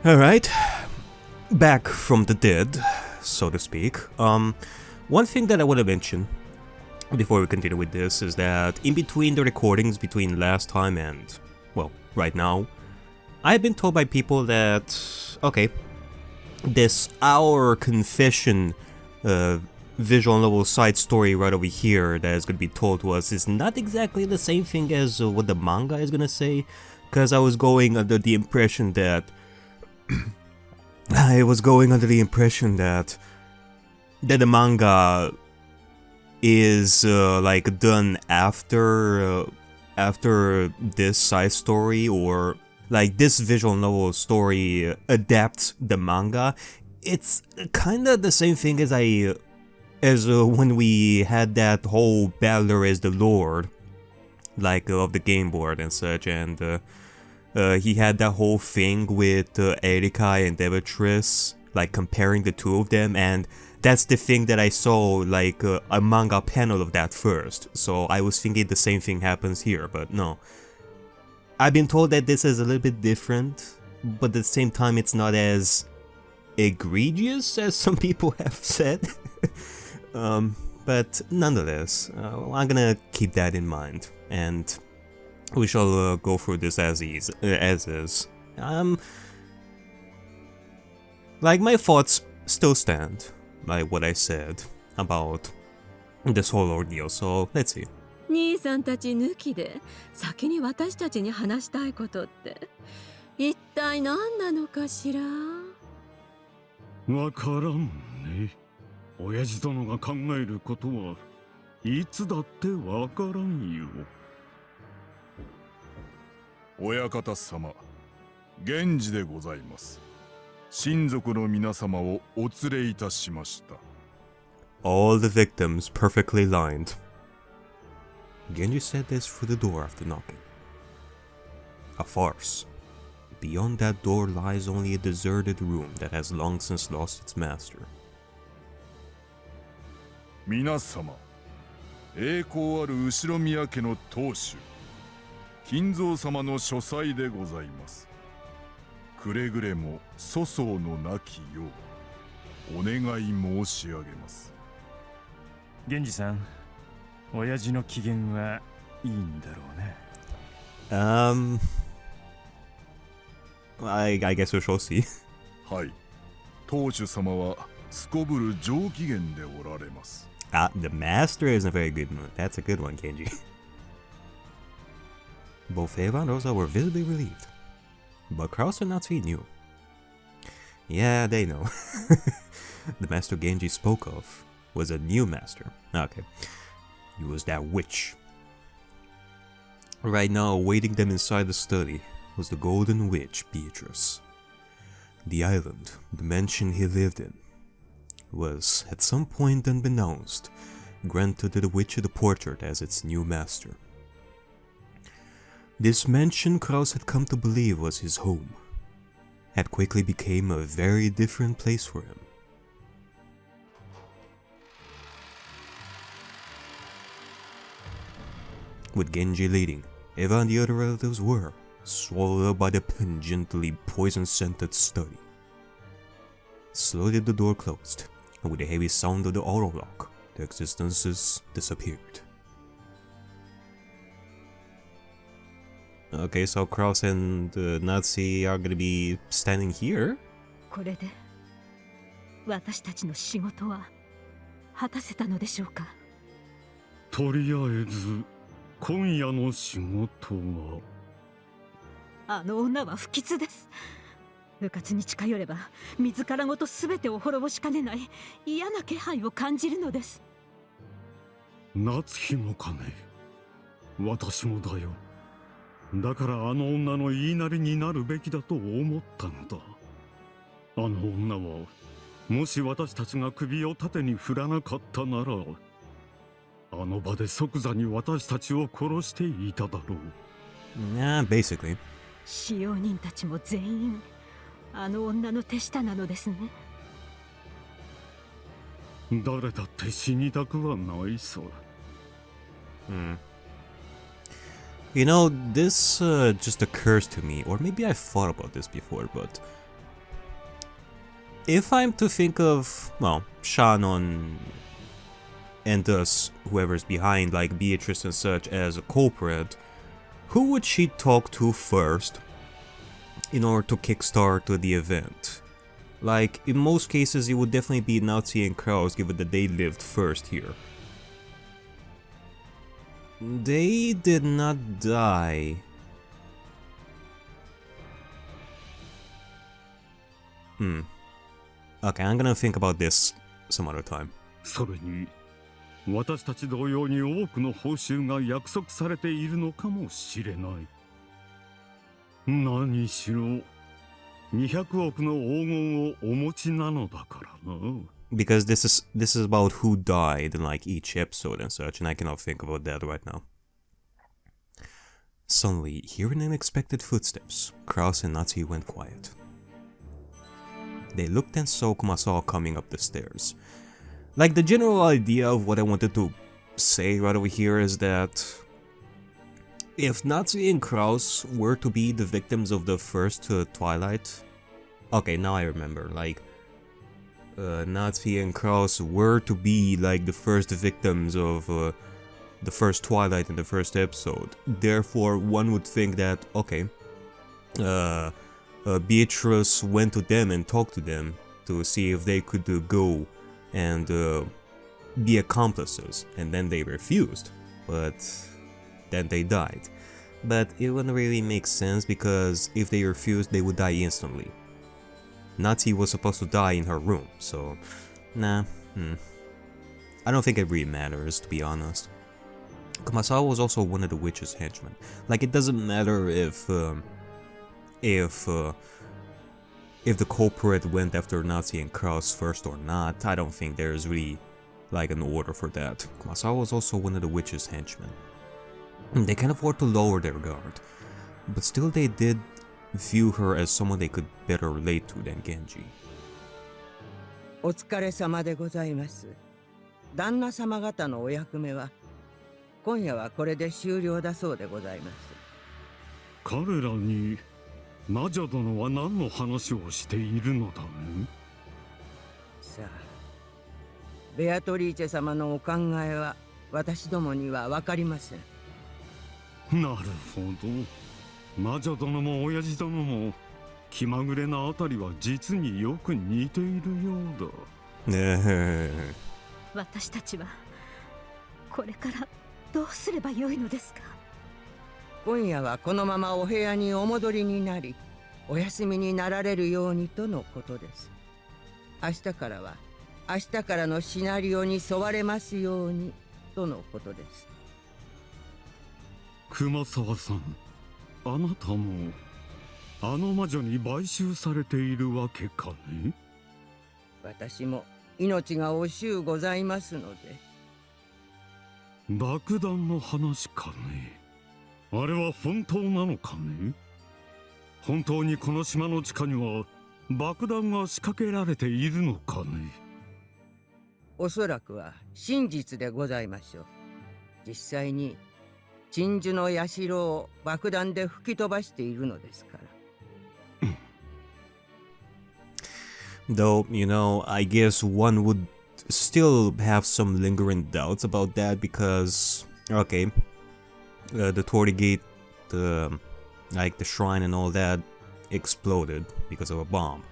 Alright, back from the dead, so to speak. One thing that I want to mention before we continue with this is that in between the recordings between last time and, well, right now, I've been told by people that, okay, this Our Confession visual novel side story right over here that is going to be told to us is not exactly the same thing as what the manga is going to say, because I was going under the impression that the manga is like done after this side story, or like this visual novel story adapts the manga. It's kind of the same thing as when we had that whole Battler as the Lord, like of the game board and such, and he had that whole thing with Ariakey and Devatrice, like comparing the two of them, and that's the thing that I saw, like a manga panel of that first, so I was thinking the same thing happens here, but no. I've been told that this is a little bit different, but at the same time it's not as egregious as some people have said. But nonetheless, I'm gonna keep that in mind, and we shall go through this as is. Like, my thoughts still stand, like what I said about this whole ordeal, so let's see. 兄さんたち抜きで先に私たちに話したいことって一体何なのかしら。わからんね。親父殿が考えることはいつだってわからんよ。親方様、源氏でございます。親族の皆様をお連れいたしました。All the victims perfectly lined. Genji said this through the door after knocking. A farce. Beyond that door lies only a deserted room that has long since lost its master. 皆様、栄光ある後宮家の当主、金蔵様の書斎でございます。くれぐれも粗相のなきようお願い申し上げます。源氏さん、親父の機嫌はいいんだろうね。I guess we shall see. はい、当主様はすこぶる上機嫌でおられます。The master is in a very good mood. That's a good one, Genji. Both Eva and Rosa were visibly relieved, but Krause and Natsuki knew. Yeah, they know. The master Genji spoke of was a new master. Okay. He was that witch. Right now, awaiting them inside the study was the golden witch Beatrice. The island, the mansion he lived in, was, at some point unbeknownst, granted to the witch of the portrait as its new master. This mansion Krause had come to believe was his home, had quickly become a very different place for him. With Genji leading, Eva and the other relatives were swallowed up by the pungently poison-scented study. Slowly the door closed, and with the heavy sound of the auto lock, their existences disappeared. Okay, so Krause and Natsuki are gonna be standing here? これで私たちの仕事は果たせたのでしょうか。とりあえず今夜の仕事はあの女は不吉です。迂闊に近寄れば自らごと全てを滅ぼしかねない嫌な気配を感じるのです。夏日もかね。私もだよ。だからあの女の言いなりになるべきだと思ったのだ。あの女はもし私たちが首を縦に振らなかったなら、あの場で即座に私たちを殺していただろう。Yeah, basically. 使用人たちも全員あの女の手下なのですね。誰だって死にたくはないさ。You know, this just occurs to me, or maybe I've thought about this before, but if I'm to think of, well, Shannon and thus whoever's behind, like Beatrice and such, as a culprit, who would she talk to first in order to kickstart the event? Like, in most cases it would definitely be Nazi and Kraus, given that they lived first here. They did not die. Okay, I'm gonna think about this some other time. それに私たち同様に多くの報酬が約束されているのかもしれない。何しろ200億の黄金をお持ちなのだからな。Because this is about who died in like each episode and such, and I cannot think about that right now. Suddenly, hearing unexpected footsteps, Kraus and Natsuki went quiet. They looked and saw Kumasawa coming up the stairs. Like, the general idea of what I wanted to say right over here is that if Natsuki and Kraus were to be the victims of the first Twilight... Okay, now I remember, like, Natsuki and Kraus were to be like the first victims of the first Twilight in the first episode. Therefore, one would think that, okay, Beatrice went to them and talked to them to see if they could go and be accomplices, and then they refused, but then they died. But it wouldn't really make sense, because if they refused, they would die instantly. Natsuki was supposed to die in her room, so nah, I don't think it really matters, to be honest. Kumasawa was also one of the witch's henchmen. Like, it doesn't matter if the culprit went after Natsuki and Kraus first or not. I don't think there's really like an order for that. Kumasawa was also one of the witch's henchmen. They can afford to lower their guard, but still they did view her as someone they could better relate to than Genji. お疲れ様でございます。旦那様方のお役目は今夜はこれで終了だそうでございます。彼らに魔女殿は何の話をしているのだね。さあ、ベアトリーチェ様のお考えは私どもには分かりません。なるほど。魔女殿も親父殿も気まぐれなあたりは実によく似ているようだ。私たちはこれからどうすればよいのですか？今夜はこのままお部屋にお戻りになり、お休みになられるようにとのことです。明日からは明日からのシナリオに沿われますようにとのことです。熊沢さん、あなたもあの魔女に買収されているわけかね。私も命が惜しゅうございますので。爆弾の話かね。あれは本当なのかね。本当にこの島の地下には爆弾が仕掛けられているのかね。おそらくは真実でございましょう。実際に鎮守の社を爆弾で吹き飛ばしているのですから。Though, you know, I guess one would still have some lingering doubts about that because, okay, the Torii Gate, like the shrine and all that, exploded because of a bomb.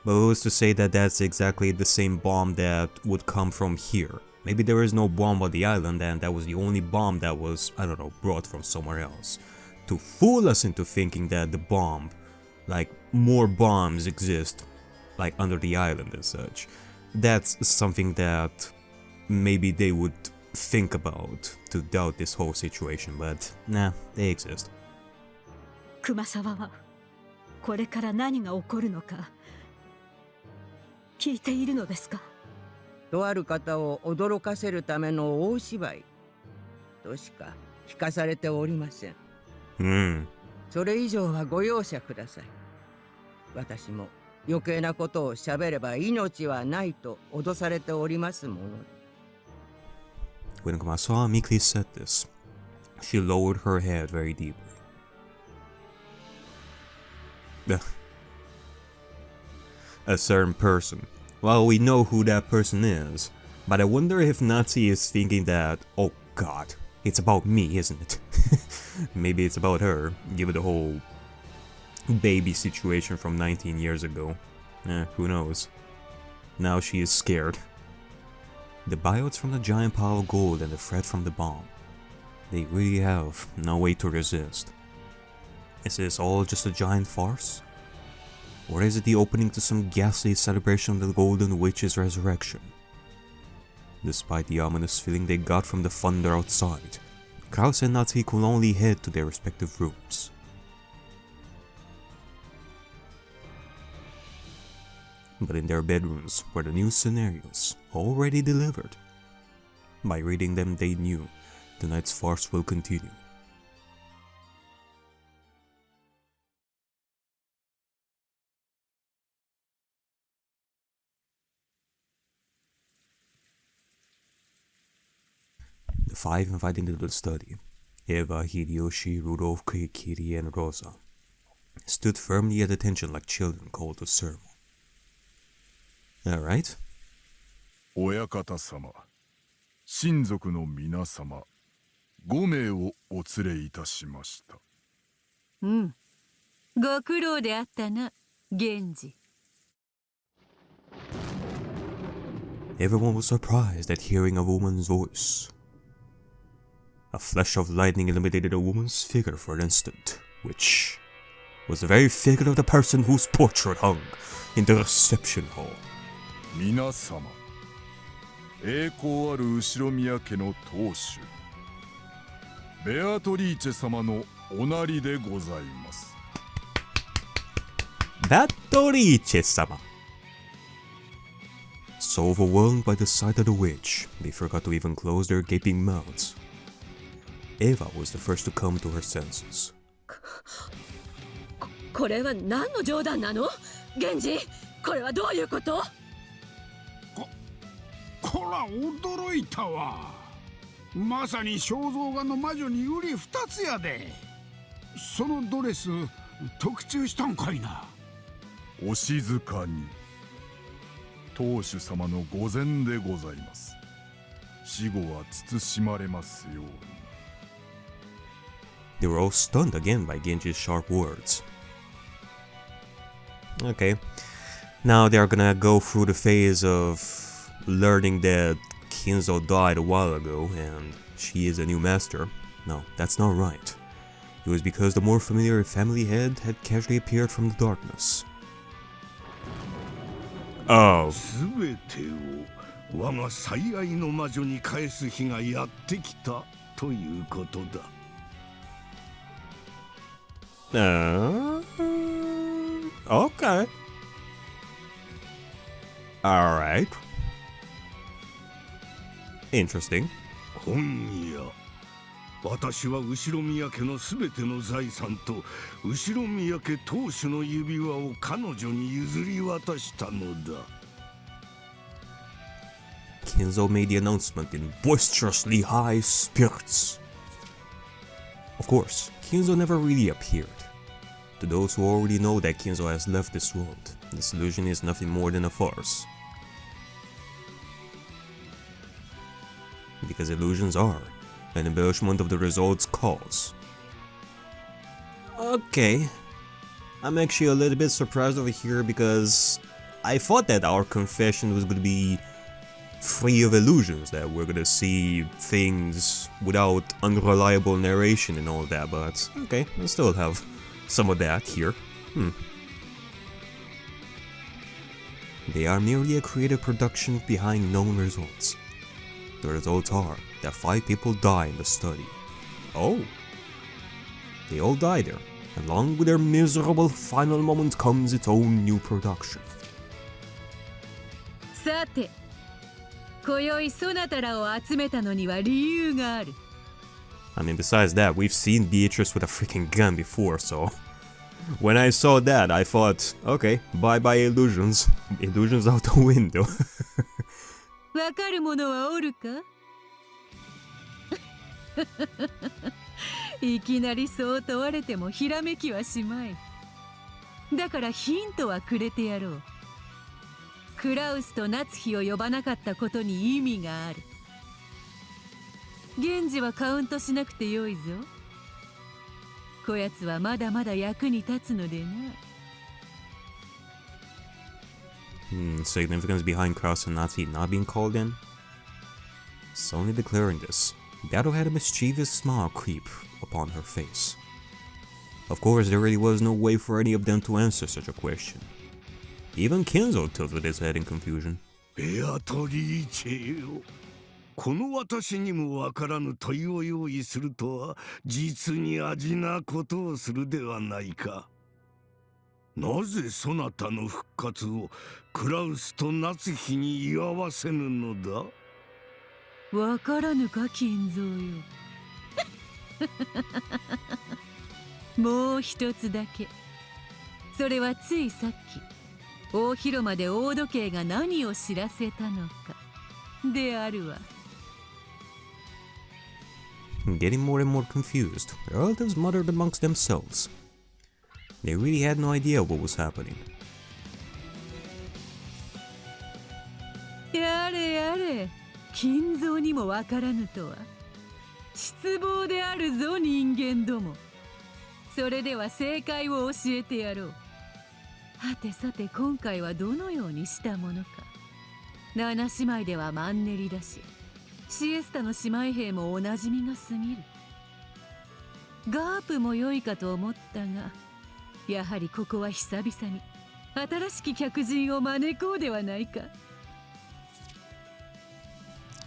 But who's to say that that's exactly the same bomb that would come from here? Maybe there is no bomb on the island and that was the only bomb that was, I don't know, brought from somewhere else. To fool us into thinking that the bomb, like more bombs exist, like under the island and such. That's something that maybe they would think about to doubt this whole situation, but nah, they exist. 熊沢はこれから何が起こるのか聞いているのですか？とある方を驚かせるための大芝居としか聞かされておりません。それ以上はご容赦ください。私も余計なことを喋れば命はないと脅されておりますもの。When Kumasawa meekly said this, she lowered her head very deeply. a certain person. Well, we know who that person is, but I wonder if Natsu is thinking that, oh god, it's about me, isn't it? Maybe it's about her, given the whole baby situation from 19 years ago. Who knows? Now she is scared. The biotes from the giant pile of gold and the threat from the bomb. They really have no way to resist. Is this all just a giant farce? Or is it the opening to some ghastly celebration of the Golden Witch's resurrection? Despite the ominous feeling they got from the thunder outside, Krause and Natsuki could only head to their respective rooms. But in their bedrooms were the new scenarios, already delivered. By reading them they knew tonight's farce will continue. The five invited into the study, Eva, Hideyoshi, Rudolph, Kiri, and Rosa, stood firmly at attention like children called to sermon. Alright. 親方様、親族の皆様、5名をお連れいたしました。うん。ご苦労であったな、源氏。Everyone was surprised at hearing a woman's voice. A flash of lightning illuminated a woman's figure for an instant, which was the very figure of the person whose portrait hung in the reception hall. 皆様、栄光ある後宮家の当主、ベアトリーチェ様のおなりでございます。Beatrice-sama. So overwhelmed by the sight of the witch, they forgot to even close their gaping mouths. Eva was the first to come to her senses. これは何の冗談なの？源氏、これはどういうこと？こら驚いたわ。まさに肖像画の魔女に瓜二つやで。そのドレス特注したんかいな。お静かに。当主様の御前でございます。死後は慎まれますように。They were all stunned again by Genji's sharp words. Okay, now they are gonna go through the phase of learning that Kinzo died a while ago and she is a new master. No, that's not right. It was because the more familiar family head had casually appeared from the darkness. Oh. 全てを我が最愛の魔女に返す日がやってきたということだ。Okay. Alright. Interesting. 本夜、私は後宮家のすべての財産と後宮家当主の指輪を彼女に譲り渡したのだ。Kinzo made the announcement in boisterously high spirits. Of course, Kinzo never really appeared. To those who already know that Kinzo has left this world, this illusion is nothing more than a farce. Because illusions are an embellishment of the result's cause. Okay, I'm actually a little bit surprised over here because I thought that our confession was going to be free of illusions, that we're gonna see things without unreliable narration and all that, but okay, we'll still have some of that here. They are merely a creative production behind known results. The results are that 5 people die in the study. Oh. They all die there. Along with their miserable final moment comes its own new production. さて、今宵そなたらを集めたのには理由がある。I mean, besides that, we've seen Beatrice with a freaking gun before, so... When I saw that, I thought, okay, bye-bye illusions. Illusions out the window. わかる者はおるか？いきなりそう問われてもひらめきはしまい。だからヒントはくれてやろう。クラウスと夏日を呼ばなかったことに意味がある。源氏はカウントしなくてよいぞ。こやつはまだまだ役に立つのでな。Significance behind Kraus and Nazi not being called in? Suddenly declaring this, Battle had a mischievous smile creep upon her face. Of course, there really was no way for any of them to answer such a question. Even Kenzo tilted his head in confusion. ベアトリーチェよ。この私にもわからぬ問いを用意するとは、実に味なことをするではないか。なぜそなたの復活をクラウスと夏日に祝わせぬのだ。わからぬか、金蔵よ。もう一つだけ。それはついさっき大広間で大時計が何を知らせたのかであるわ。Getting more and more confused, the relatives muttered amongst themselves. They really had no idea what was happening. やれやれ、金蔵にもわからぬとは。失望であるぞ、人間ども。それでは正解を教えてやろう。はてさて、今回はどのようにしたものか。七姉妹ではマンネリだし、シエスタの姉妹兵もおなじみが過ぎる。ガープも良いかと思ったが、やはりここは久々に新しき客人を招こうではないか。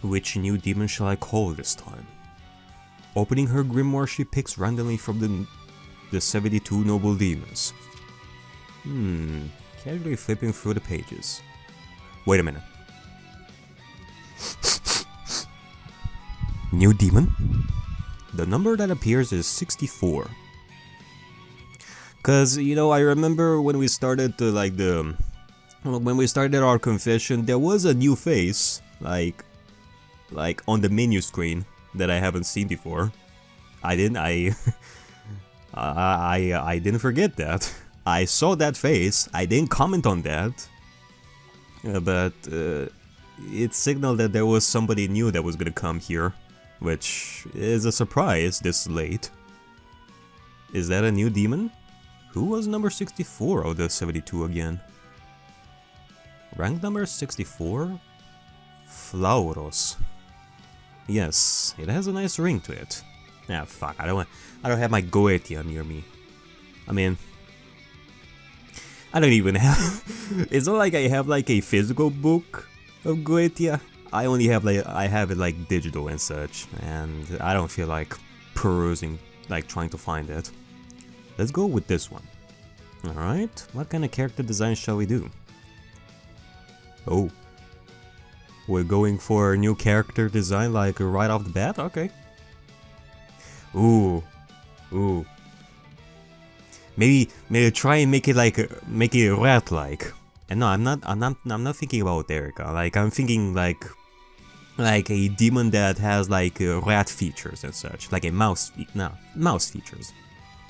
Which new demon shall I call this time? Opening her grimoire, she picks randomly from the 72 noble demons. Casually flipping through the pages. Wait a minute. New demon? The number that appears is 64. Cause, you know, I remember when we started when we started our confession, there was a new face, like on the menu screen that I haven't seen before. I didn't forget that. I saw that face, I didn't comment on that, but it signaled that there was somebody new that was gonna come here, which is a surprise this late. Is that a new demon? Who was number 64 of the 72 again? Rank number 64? Floras. Yes, it has a nice ring to it. Ah, fuck, I don't have my Goetia near me. I mean, I don't even have... It's not like I have like a physical book of Goetia. I only have I have it like digital and such, and I don't feel like perusing, like trying to find it. Let's go with this one. Alright, what kind of character design shall we do? Oh. We're going for a new character design like right off the bat? Okay. Ooh. Maybe try and make it rat-like. And no, I'm not thinking about Erica. Like I'm thinking like a demon that has like rat features and such, like a mouse features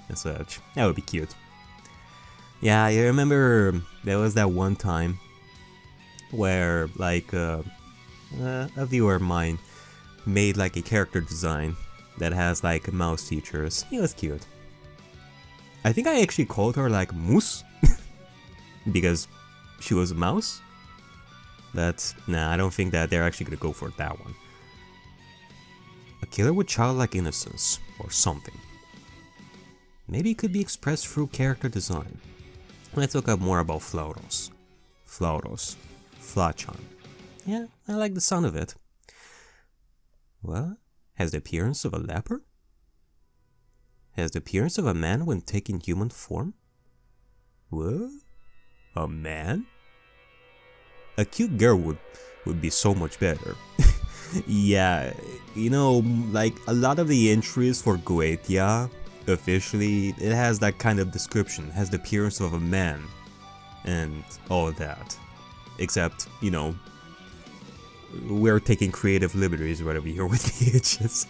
and such. That would be cute. Yeah, I remember there was that one time where like a viewer of mine made like a character design that has like mouse features. It was cute. I think I actually called her like Moose because she was a mouse. But nah, I don't think that they're actually gonna go for that one. A killer with childlike innocence or something. Maybe it could be expressed through character design. Let's look up more about Floras. Flachan. Yeah, I like the sound of it. Well, has the appearance of a leopard? Has the appearance of a man when taking human form? What? A man? A cute girl would be so much better. Yeah, you know, like a lot of the entries for Goetia, officially, it has that kind of description, has the appearance of a man, and all of that. Except, you know, we're taking creative liberties right over here with the itches.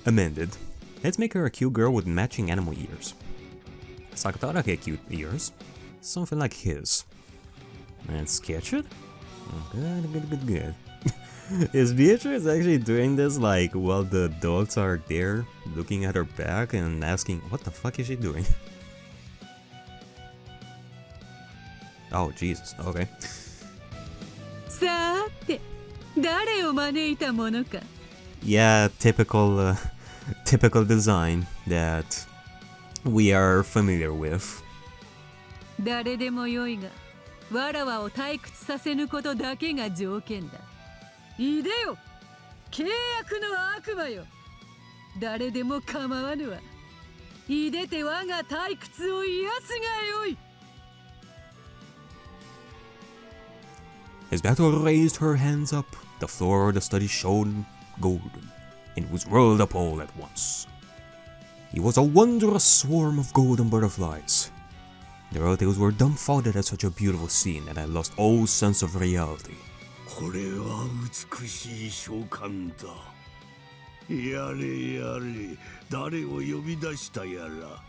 Amended. Let's make her a cute girl with matching animal ears. Sakatara had cute ears. Something like his. And sketch it? Oh, good. Is Beatrice actually doing this like while the adults are there looking at her back and asking what the fuck is she doing? Oh Jesus, okay. さて、誰を招いたものか。 Yeah, typical design that we are familiar with. 誰でもよいが、わらわを退屈させぬことだけが条件だ。いでよ、契約の悪魔よ。誰でも構わぬわ。いでて我が退屈を癒すがよい。 As Battle raised her hands up, the floor of the study shone golden, and it was whirled up all at once. It was a wondrous swarm of golden butterflies. The relatives were dumbfounded at such a beautiful scene that I lost all sense of reality. これは美しい召喚だ。やれやれ、誰を呼び出したやら。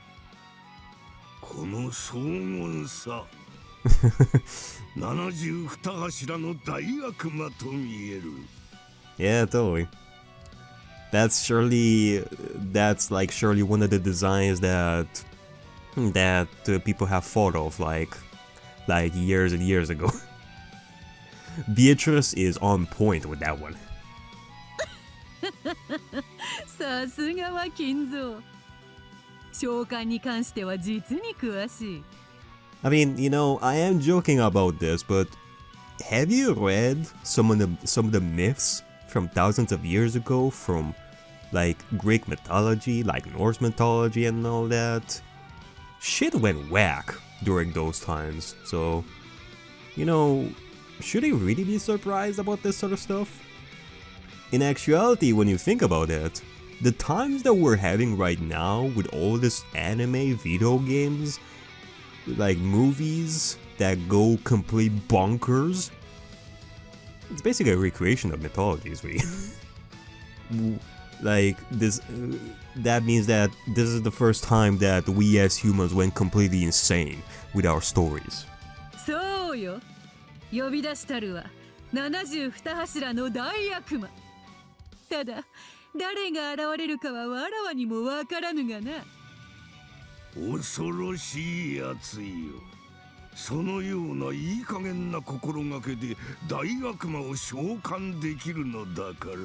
この荘厳さ。72柱の大悪魔と見える。Yeah, totally. That's surely one of the designs that people have thought of like years and years ago. Beatrice is on point with that one. さすがは金蔵。召喚に関しては実に詳しい。 I mean, you know, I am joking about this, but have you read some of the myths from thousands of years ago from like Greek mythology, like Norse mythology and all that? Shit went whack during those times. So, you know, should I really be surprised about this sort of stuff? In actuality, when you think about it, the times that we're having right now with all this anime, video games, like movies that go complete bonkers, it's basically a recreation of mythologies, really. Like this, that means that this is the first time that we as humans went completely insane with our stories. そうよ。呼び出したるは72柱の大悪魔。ただ、誰が現れるかはわらわにもわからぬがな。 恐ろしいやつよ。そのようないい加減な心がけで大悪魔を召喚できるのだから、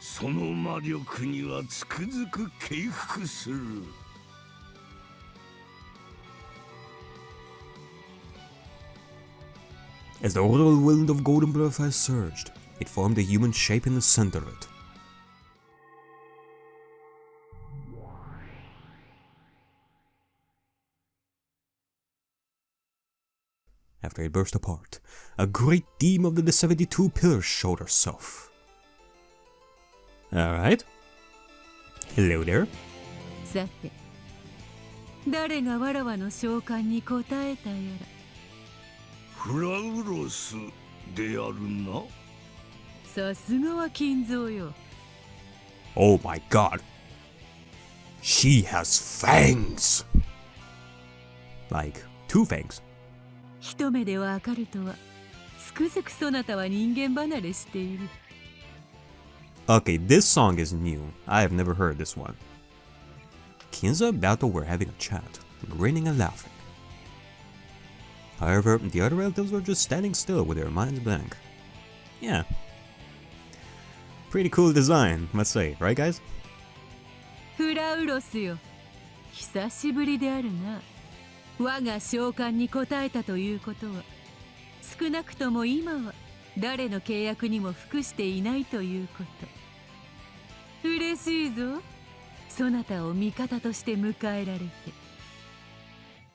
その魔力にはつくづく敬服する。As the whirlwind of golden butterflies surged, it formed a human shape in the center of it. After it burst apart, a great demon of the 72 pillars showed herself. Alright. Hello there. さて、誰がわらわの召喚に応えたやら。フラウロスであるな。さすがは金蔵よ。 Oh my god. She has fangs! Like, 2 fangs. 一目でわかるとは、つくづくそなたは人間離れしている。 Okay, this song is new. I have never heard this one. Kinza and Bato were having a chat, grinning and laughing. However, the other relatives were just standing still with their minds blank. Yeah. Pretty cool design, must say, right guys? フラウロスよ。久しぶりであるな。我が召喚に応えたということは、少なくとも今は誰の契約にも服していないということ。嬉しいぞ。そなたを味方として迎えられて。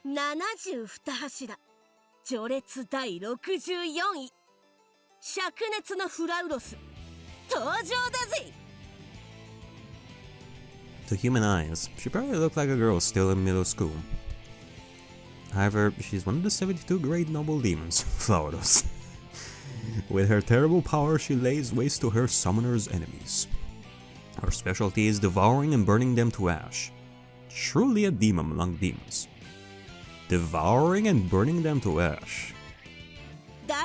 72柱、序列第64位、灼熱のフラウロス、登場だぜ。 To human eyes, she probably looked like a girl still in middle school. However, she's one of the 72 great noble demons, Floras. With her terrible power, she lays waste to her summoner's enemies. Her specialty is devouring and burning them to ash. Truly a demon among demons. Devouring and burning them to ash.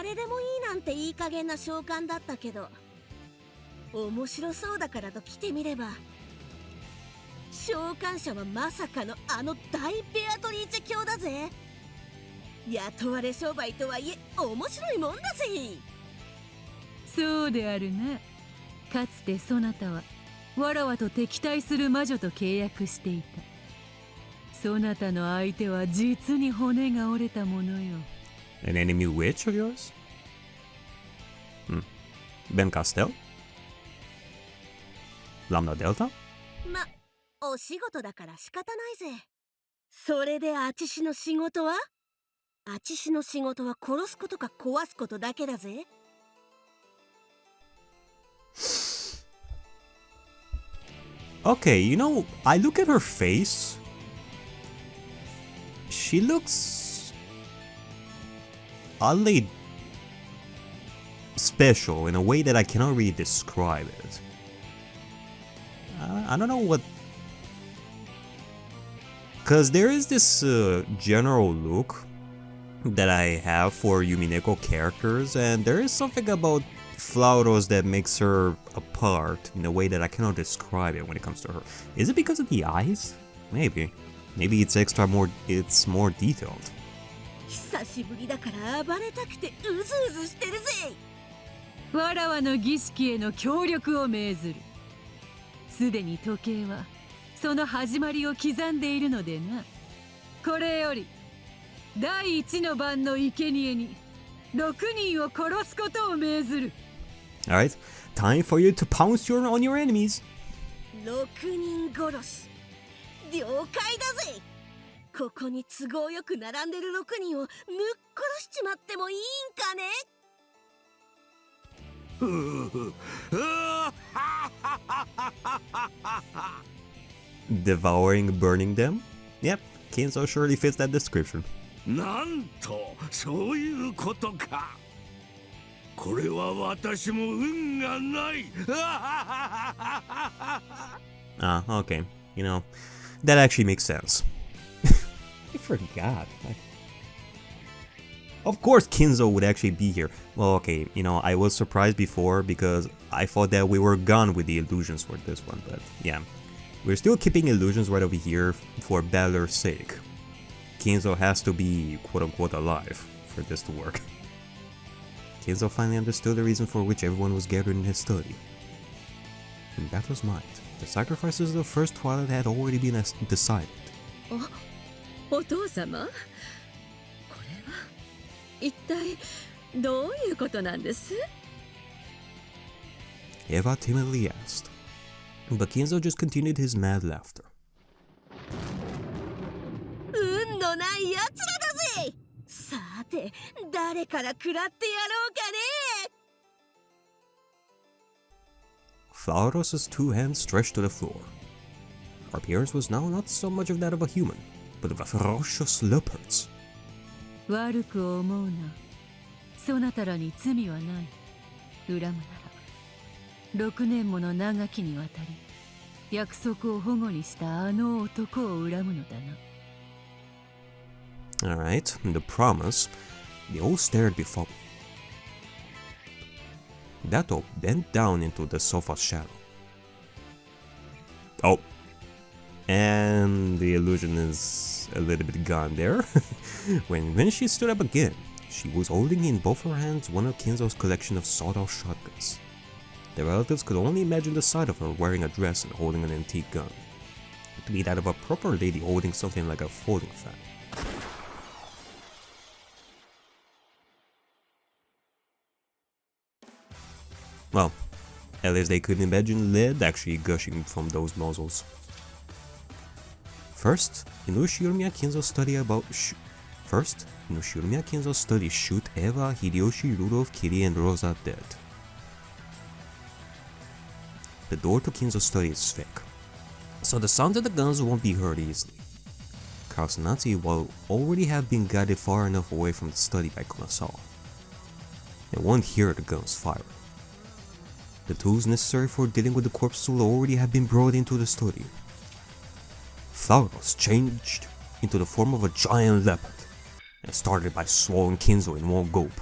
誰でもいいなんていい加減な召喚だったけど、面白そうだからと来てみれば、召喚者はまさかのあの大ベアトリーチェ卿だぜ。雇われ商売とはいえ面白いもんだぜ。そうであるな。かつてそなたはわらわと敵対する魔女と契約していた。そなたの相手は実に骨が折れたものよ。An enemy witch of yours? Ben Castell? Lambda Delta? ま、お仕事だから仕方ないぜ。それであちしの仕事は？あちしの仕事は殺すことか壊すことだけだぜ。Okay, you know, I look at her face. She looks oddly special in a way that I cannot really describe it. I don't know what... Because there is this general look that I have for Umineko characters, and there is something about Floras that makes her apart in a way that I cannot describe it when it comes to her. Is it because of the eyes? Maybe. Maybe it's it's more detailed. 久しぶりだから暴れたくてうずうずしてるぜ。わらわの儀式への協力を命ずる。すでに時計はその始まりを刻んでいるのでな。これより第一の番の生贄に6人を殺すことを命ずる。Alright, time for you to pounce on your enemies. 6人殺し。了解だぜ。ここに都合よく並んでる6人をぬっ殺しちまってもいいんかね。Devouring, burning them? Yep, Kinzo surely fits that description. なんとそういうことか。これは私も運がない。Ah, okay. You know, that actually makes sense. I forgot. Of course Kinzo would actually be here. Well, okay, you know, I was surprised before because I thought that we were gone with the illusions for this one, but yeah. We're still keeping illusions right over here for Balor's sake. Kinzo has to be quote-unquote alive for this to work. Kinzo finally understood the reason for which everyone was gathered in his study. In Balor's mind, the sacrifices of the first Twilight had already been decided. お父様、これは一体どういうことなんです？ Eva timidly asked, but Kinzo just continued his mad laughter. 運のないやつらだぜ。さて、誰から食らってやろうかね。Floras' two hands stretched to the floor. Her appearance was now not so much of that of a human, but of a ferocious leopard. 悪く思うな。そなたらに罪はない。恨むなら、6年もの長きにわたり、約束を保護にしたあの男を恨むのだな。Alright, the promise. They all stared before. Dato bent down into the sofa's shadow. Oh. And the illusion is a little bit gone there. when she stood up again, she was holding in both her hands one of Kinzo's collection of sawed-off shotguns. The relatives could only imagine the sight of her wearing a dress and holding an antique gun. To be that of a proper lady holding something like a folding fan. Well, at least they could imagine lead actually gushing from those nozzles. First, Inushinomiya Kinzo studied shoot Eva, Hideyoshi, Rudolph, Kiri, and Rosa dead. The door to Kinzo's study is thick, so the sounds of the guns won't be heard easily. Karasanatsu will already have been guided far enough away from the study by Kunasawa. They won't hear the guns fire. The tools necessary for dealing with the corpses will already have been brought into the study. Floras changed into the form of a giant leopard and started by swallowing Kinzo in one gulp.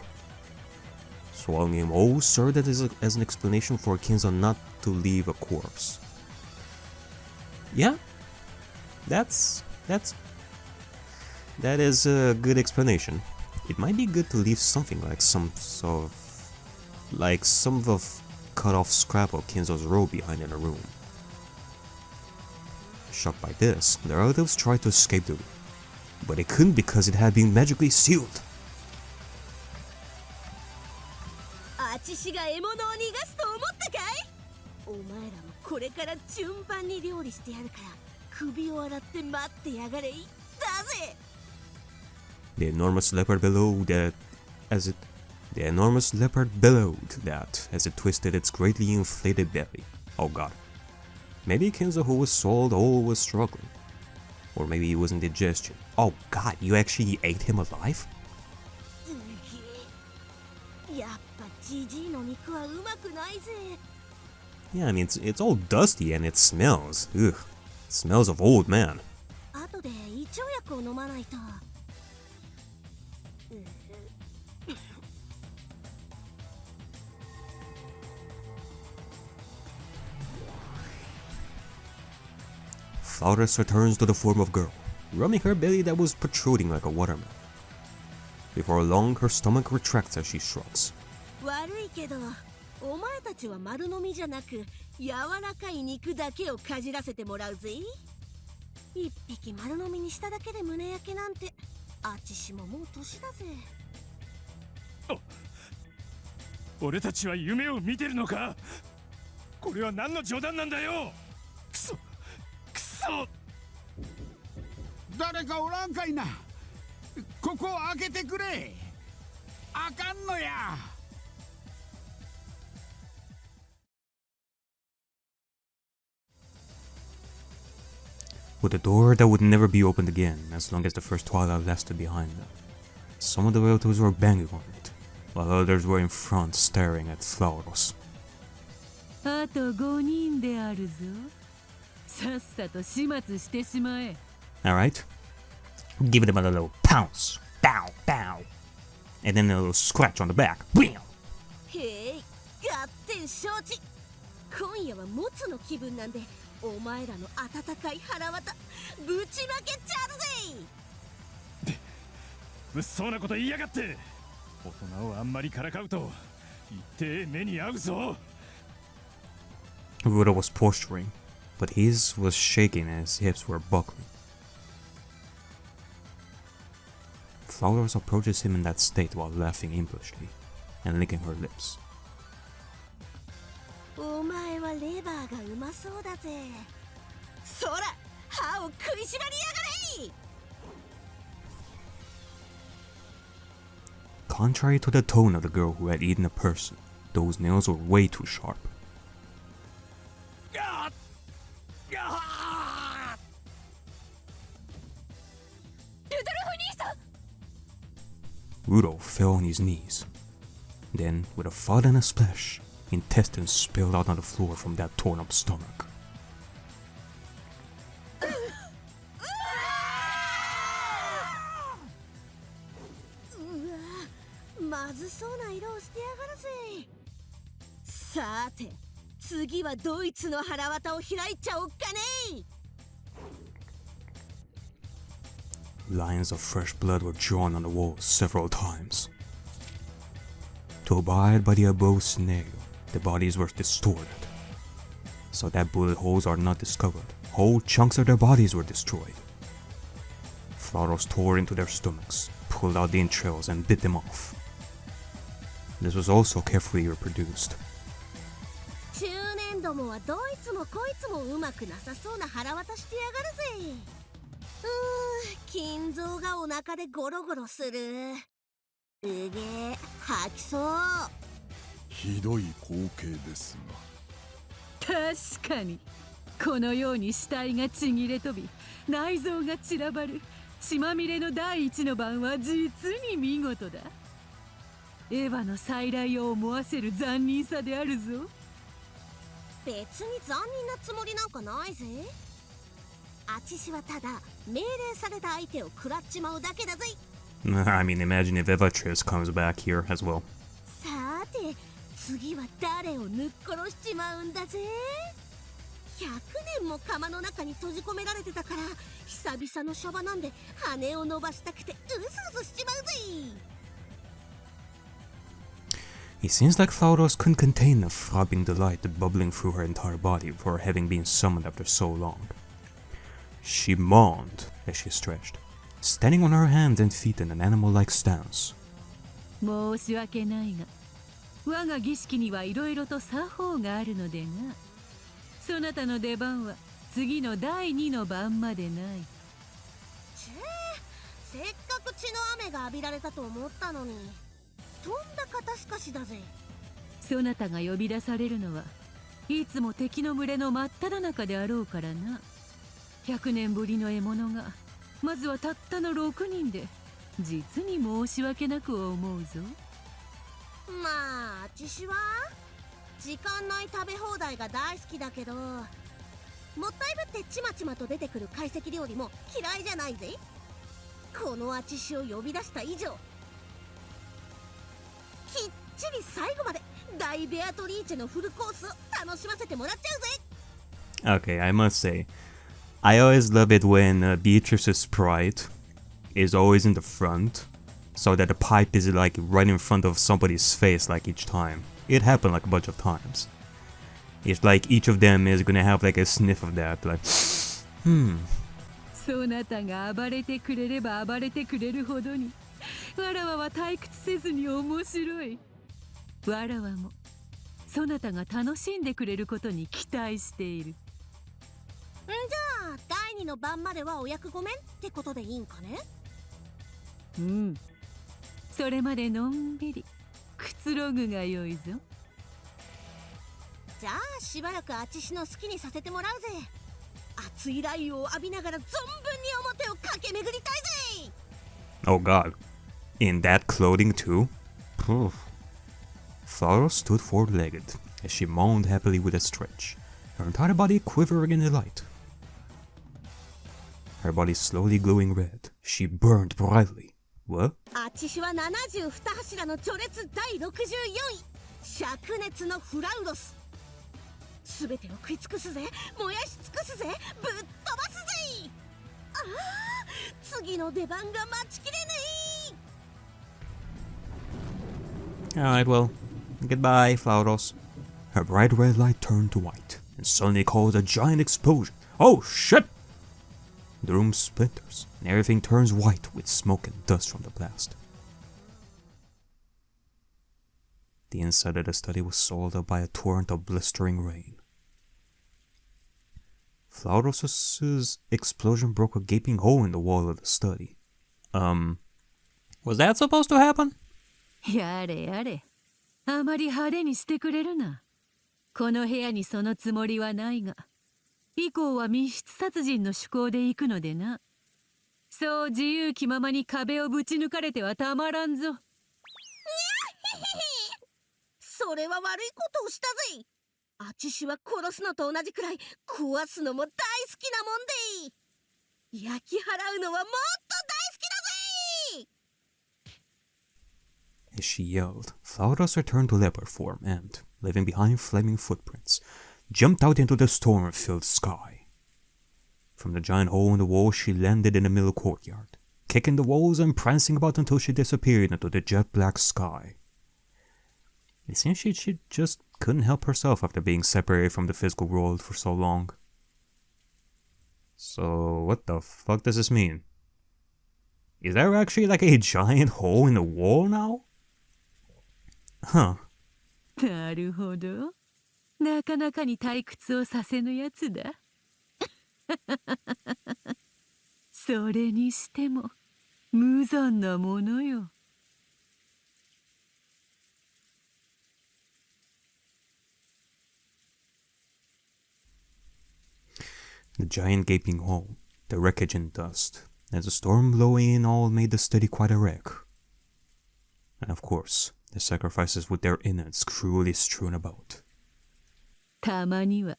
swallowing him. Sir, that is as an explanation for Kinzo not to leave a corpse. Yeah, that is a good explanation. It might be good to leave something like some of cut off scrap of Kinzo's robe behind in a room. Shocked by this, the relatives tried to escape the room, but they couldn't because it had been magically sealed. あちしが獲物を逃がすと思ったかい？お前らもこれから順番に料理してやるから首を洗って待ってやがれい。だぜ。The enormous leopard bellowed as it twisted its greatly inflated belly. Oh god. Maybe Kinzo, who was sold, was struggling. Or maybe he was indigestion. Oh god, you actually ate him alive? やっぱジジイの肉はうまくないぜ。 Yeah, I mean, it's all dusty and it smells. Ugh. It smells of old man. 後で胃腸薬を飲まないと。Floras returns to the form of girl, rubbing her belly that was protruding like a watermelon. Before long, her stomach retracts as she shrugs. 悪いけど、お前たちは丸飲みじゃなく柔らかい肉だけをかじらせてもらうぜ。一匹丸飲みにしただけで胸焼けなんて、あっちしももう年だぜ。俺たちは夢を見てるのか？これは何の冗談なんだよ。くそ。誰かおらんかいな。ここを開けてくれ。あかんのや。With a door that would never be opened again as long as the first Twilight lasted behind them. Some of the relatives were banging on it, while others were in front staring at Floras. あと5人であるぞ。さっさと始末してしまえ。 Alright. Give them a little pounce. Bow, bow. And then a little scratch on the back. Bam! へい、合点承知。今夜はモツの気分なんで、お前らの温かい腹渡ぶちまけちゃうぜ。物騒なこと言いやがって。大人をあんまりからかうと一定目に遭うぞ。Rudo was posturing, but his was shaking and his hips were buckling. Floras approaches him in that state while laughing impishly and licking her lips. お前はレバーがうまそうだぜ。そら、歯を食いしばりやがれ。 Contrary to the tone of the girl who had eaten a person, those nails were way too sharp. Rudo fell on his knees. Then, with a thud and a splash, intestines spilled out on the floor from that torn up stomach. まずそうな色をしてやがるぜ。さて、次はドイツの腹渡を開いちゃおっかね。 Lines of fresh blood were drawn on the walls several times. To abide by the above scenario, the bodies were distorted, so that bullet holes are not discovered. Whole chunks of their bodies were destroyed. Floras tore into their stomachs, pulled out the entrails and bit them off. This was also carefully reproduced. 中年どもはどいつもこいつもうまくなさそうな腹渡してやがるぜ。金蔵がお腹でゴロゴロする。うげえ、吐きそう。ひどい光景です確かにこのように死体がちぎれ飛び内臓が散らばる血まみれの第一の晩は実に見事だ。エヴァの再来を思わせる残忍さであるぞ。別に残忍なつもりなんかないぜ。あちしはただ命令された相手を食らっちまうだけだぜ。I mean, imagine if Evatris comes back here as well. さて次は誰をぬっ殺しちまうんだぜ。100年も釜の中に閉じ込められてたから、久々のシャバなんで羽を伸ばしたくてうずうずしちまうぜ。It seems like Floras couldn't contain the throbbing delight bubbling through her entire body for having been summoned after so long. She moaned as she stretched, standing on her hands and feet in an animal-like stance. 申し訳ないが、我が儀式にはいろいろと作法があるのでな。そなたの出番は次の第2の番までない。せっかく血の雨が浴びられたと思ったのに、とんだ肩透かしだぜ。そなたが呼び出されるのはいつも敵の群れの真っ只中であろうからな。100年ぶりの獲物がまずはたったの6人で、実に申し訳なく思うぞ。まあ私は時間ない食べ放題が大好きだけど、もったいぶってちまちまと出てくる懐石料理も嫌いじゃないぜ。このあちしを呼び出した以上、きっちり最後まで大ベアトリーチェのフルコースを楽しませてもらっちゃうぜ。 Okay, I must say, I always love it when Beatrice's sprite is always in the front, so that the pipe is like right in front of somebody's face like each time. It happened like a bunch of times. It's like each of them is gonna have like a sniff of that, like, そなたが暴れてくれれば暴れてくれるほどに、わらわは退屈せずに面白い。わらわもそなたが楽しんでくれることに期待している。じゃあ第2の番まではお役御免ってことでいいんかね。うん、それまでのんびりくつろぐがよいぞ。じゃあしばらくあちしの好きにさせてもらうぜ。熱い雷雨を浴びながら存分に表を駆け巡りたいぜ。 oh god. In that clothing too? Poof. Floras stood forward-legged as she moaned happily with a stretch, her entire body quivering in delight. Her body slowly glowing red, she burned brightly. What? あちしは72柱の序列第64位、灼熱のフラウロス。すべてを食い尽くすぜ、燃やし尽くすぜ、ぶっ飛ばすぜ。ああ、次の出番が待ちきれねえ。 Alright, well, goodbye, Floras. Her bright red light turned to white, and suddenly caused a giant explosion. Oh shit! The room splinters, and everything turns white with smoke and dust from the blast. The inside of the study was swallowed up by a torrent of blistering rain. Floras' explosion broke a gaping hole in the wall of the study. Was that supposed to happen? やれやれ、あまり派手にしてくれるな。この部屋にそのつもりはないが、以降は密室殺人の趣向で行くのでな。そう自由気ままに壁をぶち抜かれてはたまらんぞ。それは悪いことをしたぜ。あちしは殺すのと同じくらい壊すのも大好きなもんで、焼き払うのはもっと大好きだぜ。 As she yelled, Floras returned to leopard form and, leaving behind flaming footprints, jumped out into the storm-filled sky. From the giant hole in the wall, she landed in the middle courtyard, kicking the walls and prancing about until she disappeared into the jet-black sky. It seems she just couldn't help herself after being separated from the physical world for so long. So, what the fuck does this mean? Is there actually like a giant hole in the wall now? Huh. なるほど。なかなかに退屈をさせぬやつだ。それにしても無残なものよ。The giant gaping hole, the wreckage and dust, and the storm blowing in all made the study quite a wreck. And of course, the sacrifices with their innards cruelly strewn about. たまには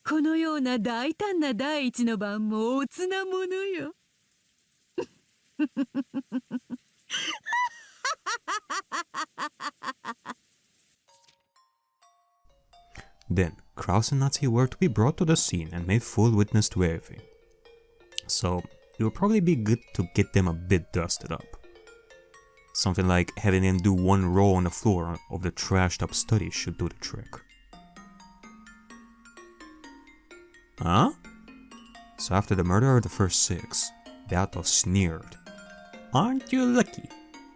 このような大胆な第一の番もおつなものよ。Then, Kraus and Natsuki were to be brought to the scene and made full witness to everything. So, it would probably be good to get them a bit dusted up. Something like having them do one roll on the floor of the trashed up study should do the trick. Huh? So after the murder of the first 6, Beato sneered, "Aren't you lucky?"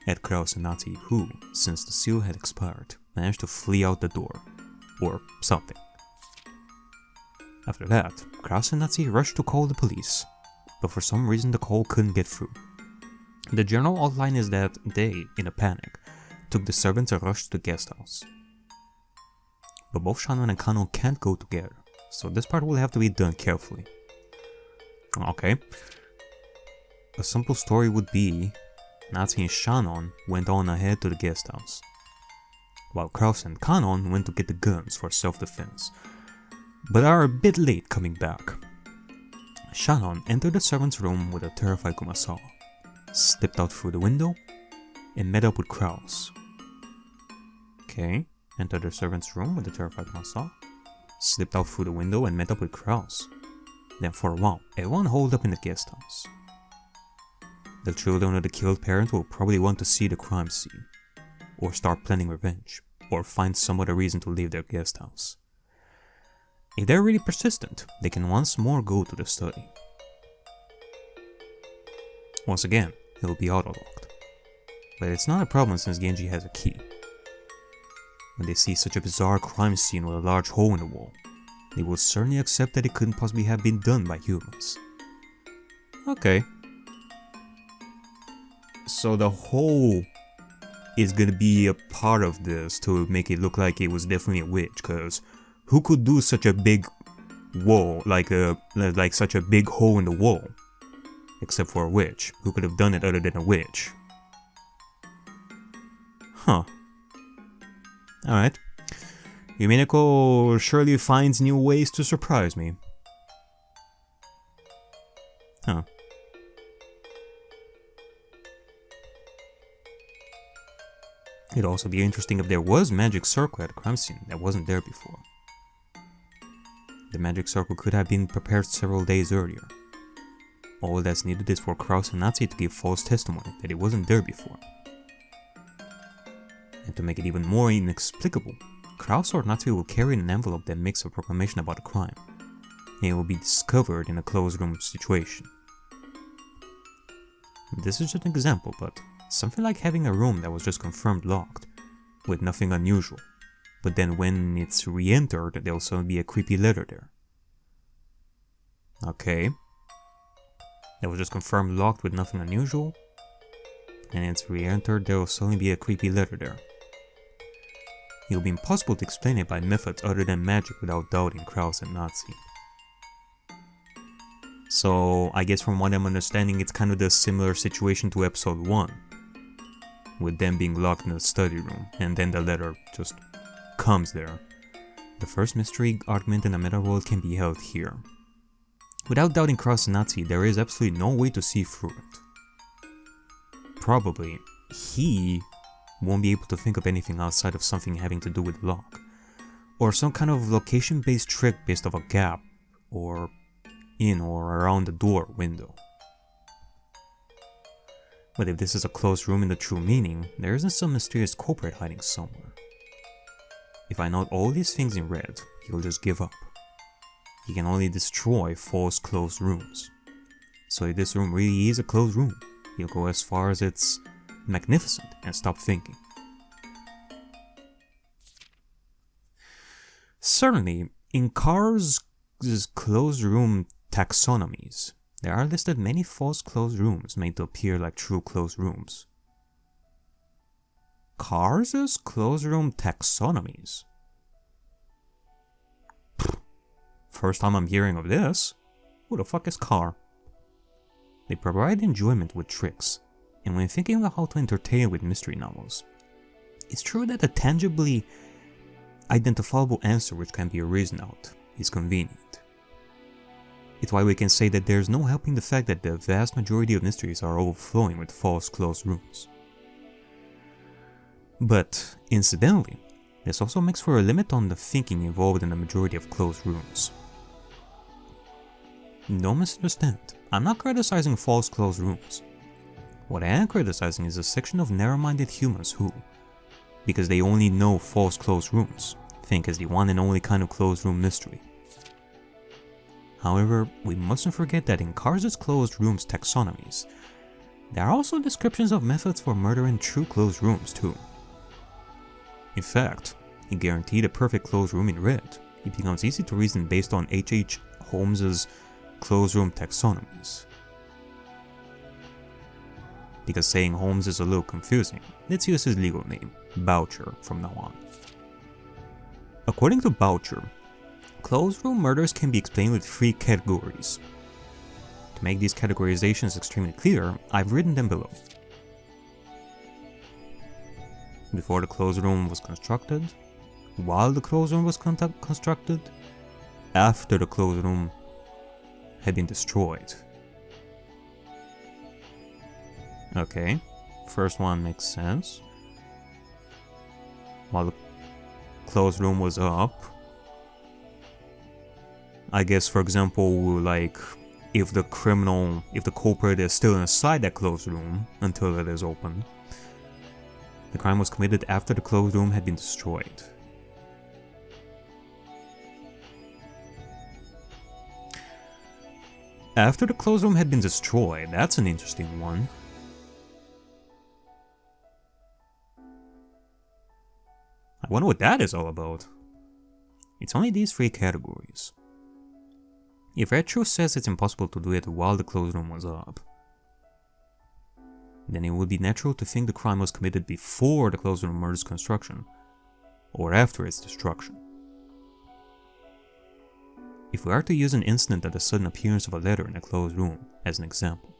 at Kraus and Natsuki, who, since the seal had expired, managed to flee out the door. Or something. After that, Kraus and Natsuki rushed to call the police, but for some reason the call couldn't get through. The general outline is that they, in a panic, took the servants and rushed to the guest house. But both Shannon and Kanon can't go together, so this part will have to be done carefully. Okay. A simple story would be Natsuki and Shannon went on ahead to the guest house, while Kraus and Kanon went to get the guns for self-defense, but are a bit late coming back. Shannon entered the servant's room with a terrified Kumasawa, slipped out through the window, and met up with Kraus. Okay, entered the servant's room with a terrified Kumasawa, slipped out through the window and met up with Kraus. Then for a while, everyone holed up in the guest house. The children of the killed parents will probably want to see the crime scene, or start planning revenge, or find some other reason to leave their guest house. If they're really persistent, they can once more go to the study. Once again, it will be auto-locked, but it's not a problem since Genji has a key. When they see such a bizarre crime scene with a large hole in the wall, they will certainly accept that it couldn't possibly have been done by humans. Okay. So the hole is gonna be a part of this to make it look like it was definitely a witch, cause who could do such a big wall, like such a big hole in the wall? Except for a witch. Who could have done it other than a witch? Huh. Alright. Umineko surely finds new ways to surprise me. Huh. It'd also be interesting if there was magic circle at a crime scene that wasn't there before. The magic circle could have been prepared several days earlier. All that's needed is for Kraus and Natsuki to give false testimony that it wasn't there before. And to make it even more inexplicable, Kraus or Natsuki will carry an envelope that makes a proclamation about a crime, and it will be discovered in a closed room situation. This is just an example, but something like having a room that was just confirmed locked, with nothing unusual, but then when it's re-entered, there will suddenly be a creepy letter there. Okay. That was just confirmed locked with nothing unusual, and it's re-entered, there will suddenly be a creepy letter there. It will be impossible to explain it by methods other than magic without doubting Kraus and Natsuki. So, I guess from what I'm understanding, it's kind of the similar situation to episode 1, with them being locked in the study room, and then the letter just comes there. The first mystery argument in the meta world can be held here. Without doubting Kraus and Natsuki, there is absolutely no way to see through it. Probably, he won't be able to think of anything outside of something having to do with lock, or some kind of location-based trick based off a gap, or in or around the door window. But if this is a closed room in the true meaning, there isn't some mysterious culprit hiding somewhere. If I note all these things in red, he'll just give up. He can only destroy false closed rooms. So if this room really is a closed room, he'll go as far as it's magnificent and stop thinking. Certainly, in Cars' closed room taxonomies, there are listed many false closed rooms made to appear like true closed rooms. Cars' closed room taxonomies? First time I'm hearing of this. Who the fuck is Car? They provide enjoyment with tricks, and when thinking about how to entertain with mystery novels, it's true that a tangibly identifiable answer which can be reasoned out is convenient. It's why we can say that there's no helping the fact that the vast majority of mysteries are overflowing with false closed rooms. But, incidentally, This also makes for a limit on the thinking involved in the majority of closed rooms. Don't misunderstand, I'm not criticizing false closed rooms. What I am criticizing is a section of narrow-minded humans who, because they only know false closed rooms, think as the one and only kind of closed room mystery. However, we mustn't forget that in Karz's closed rooms taxonomies, there are also descriptions of methods for murdering true closed rooms too. In fact, he guaranteed a perfect closed room in red. It becomes easy to reason based on H.H. Holmes's closed room taxonomies. Because saying Holmes is a little confusing, let's use his legal name, Boucher, from now on. According to Boucher, closed room murders can be explained with 3 categories. To make these categorizations extremely clear, I've written them below. Before the closed room was constructed, while the closed room was constructed, after the closed room had been destroyed. Okay, first one makes sense. While the closed room was up, I guess, for example, like if the culprit is still inside that closed room until it is opened, the crime was committed after the closed room had been destroyed. After the closed room had been destroyed, that's an interesting one. I wonder what that is all about. It's only these 3 categories. If Retro says it's impossible to do it while the closed room was up, then it would be natural to think the crime was committed before the closed room murder's construction, or after its destruction. If we are to use an incident of the sudden appearance of a letter in a closed room as an example,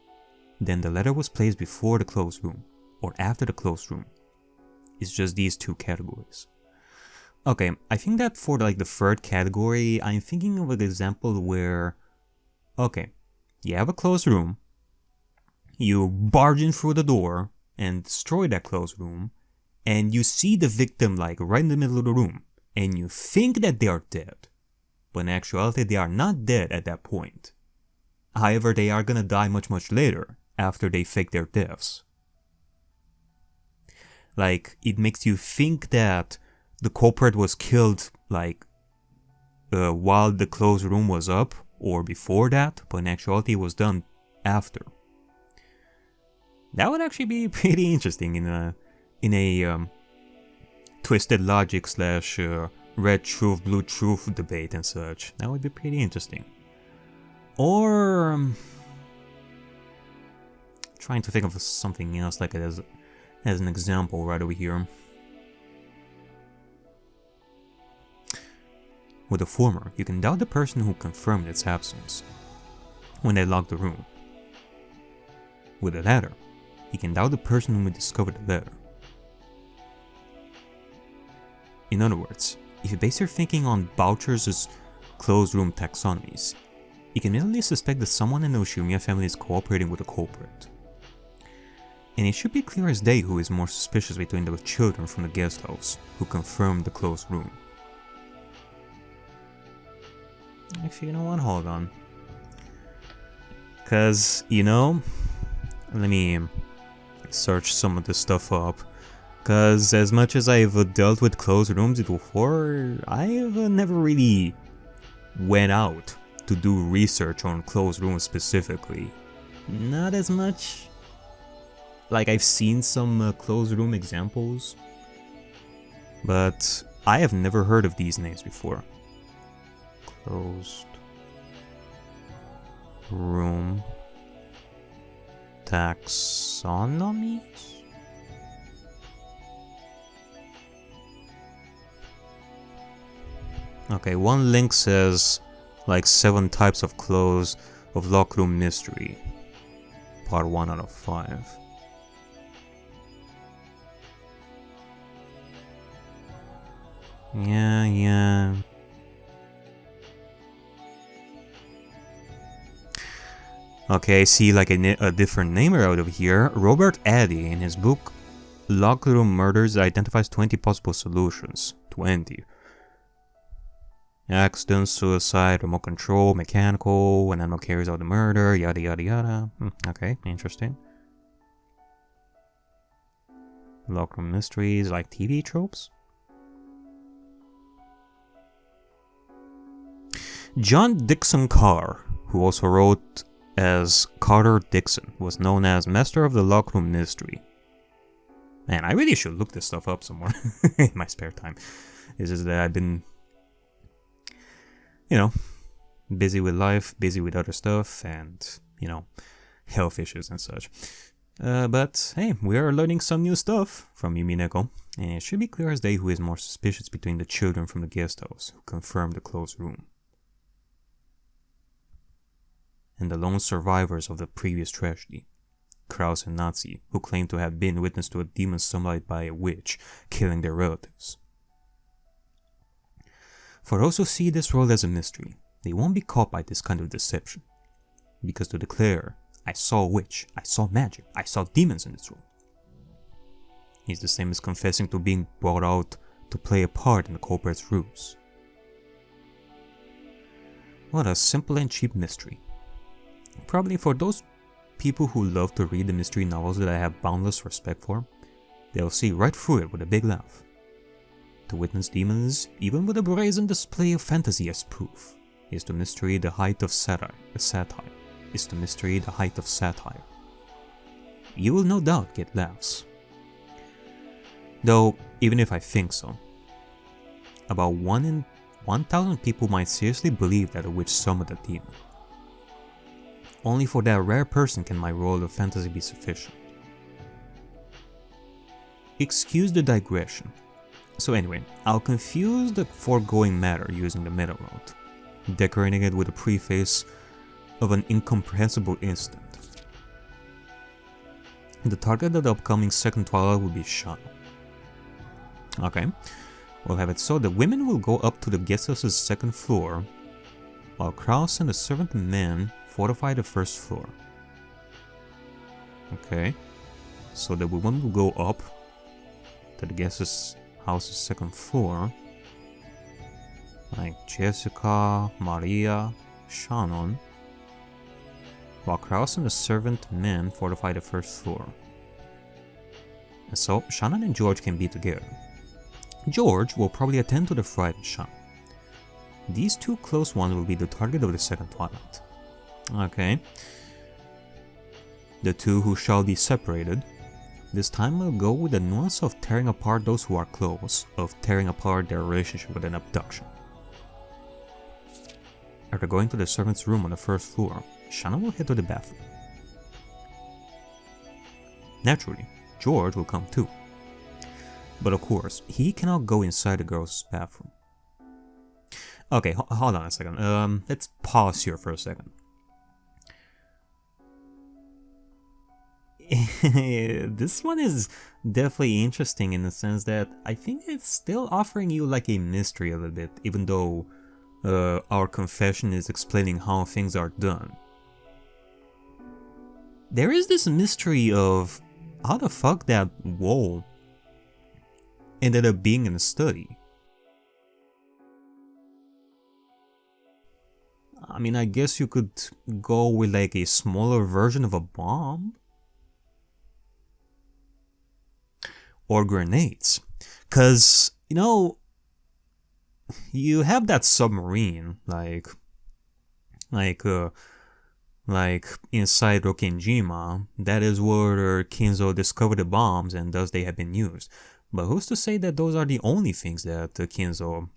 then the letter was placed before the closed room, or after the closed room. It's just these 2 categories. Okay, I think that for like the 3rd category, I'm thinking of an example where, okay, you have a closed room, you barge in through the door and destroy that closed room, and you see the victim like right in the middle of the room, and you think that they are dead, but in actuality they are not dead at that point. However, they are gonna die much later after they fake their deaths. Like, it makes you think that the culprit was killed like while the closed room was up or before that, but in actuality it was done after. That would actually be pretty interesting in a twisted logic slash red truth, blue truth debate and such. That would be pretty interesting. Or trying to think of something else like it as an example right over here. With the former, you can doubt the person who confirmed its absence when they locked the room. With the latter, you can doubt the person who discovered the letter. In other words, if you base your thinking on Boucher's closed room taxonomies, you can immediately suspect that someone in the Ushinomiya family is cooperating with the culprit. And it should be clear as day who is more suspicious between the children from the guest house who confirmed the closed room. Actually, you know what? Hold on. Cause, you know, let me search some of this stuff up. Cause as much as I've dealt with closed rooms before, I've never really went out to do research on closed rooms specifically. Not as much. Like, I've seen some closed room examples, but I have never heard of these names before. Closed room taxonomies? Okay, one link says like 7 types of lock room mystery. Part 1 out of 5. Yeah. Okay, I see like a different namer out of here. Robert Addy, in his book Lock Room Murders, identifies 20 possible solutions to 20. Accident, suicide, remote control, mechanical, an animal carries out the murder, yada yada yada. Okay, interesting. Locker room mysteries, like TV tropes? John Dixon Carr, who also wrote as Carter Dixon, was known as Master of the Locker Room Mystery. Man, I really should look this stuff up some more in my spare time. It's just that I've been, you know, busy with life, busy with other stuff, and, you know, health issues and such. But hey, we are learning some new stuff from Umineko, and it should be clear as day who is more suspicious between the children from the guest house who confirmed the closed room and the lone survivors of the previous tragedy, Kraus and Nazi, who claim to have been witness to a demon summoned by a witch killing their relatives. For those who see this world as a mystery, they won't be caught by this kind of deception, because to declare, I saw a witch, I saw magic, I saw demons in this world, is the same as confessing to being brought out to play a part in the culprit's ruse. What a simple and cheap mystery. Probably for those people who love to read the mystery novels that I have boundless respect for, they'll see right through it with a big laugh. To witness demons, even with a brazen display of fantasy as proof, is to mystery the height of satire. Is to mystery the height of satire. You will no doubt get laughs. Though, even if I think so, about 1 in 1,000 people might seriously believe that a witch summoned a demon. Only for that rare person can my role of fantasy be sufficient. Excuse the digression. So anyway, I'll confuse the foregoing matter using the meta route, decorating it with a preface of an incomprehensible instant. The target of the upcoming second Twilight will be Shana. Okay, we'll have it so the women will go up to the guest house's second floor, while Kraus and the servant men fortify the first floor. Okay, so the women will go up to the guest house's second floor, like Jessica, Maria, Shannon, while Kraus and the servant men fortify the first floor. And so Shannon and George can be together. George will probably attend to the frightened Shannon. These two close ones will be the target of the second Twilight. Okay. The two who shall be separated. This time we'll go with the nuance of tearing apart those who are close, of tearing apart their relationship with an abduction. After going to the servant's room on the first floor, Shannon will head to the bathroom. Naturally, George will come too. But of course, he cannot go inside the girl's bathroom. Okay, hold on a second. Let's pause here for a second. This one is definitely interesting in the sense that I think it's still offering you like a mystery a little bit, even though our confession is explaining how things are done. There is this mystery of how the fuck that wall ended up being in a study. I mean, I guess you could go with like a smaller version of a bomb. Or grenades. Cause, you know, you have that submarine, like inside Rokenjima. That is where Kinzo discovered the bombs and thus they have been used. But who's to say that those are the only things that Kinzo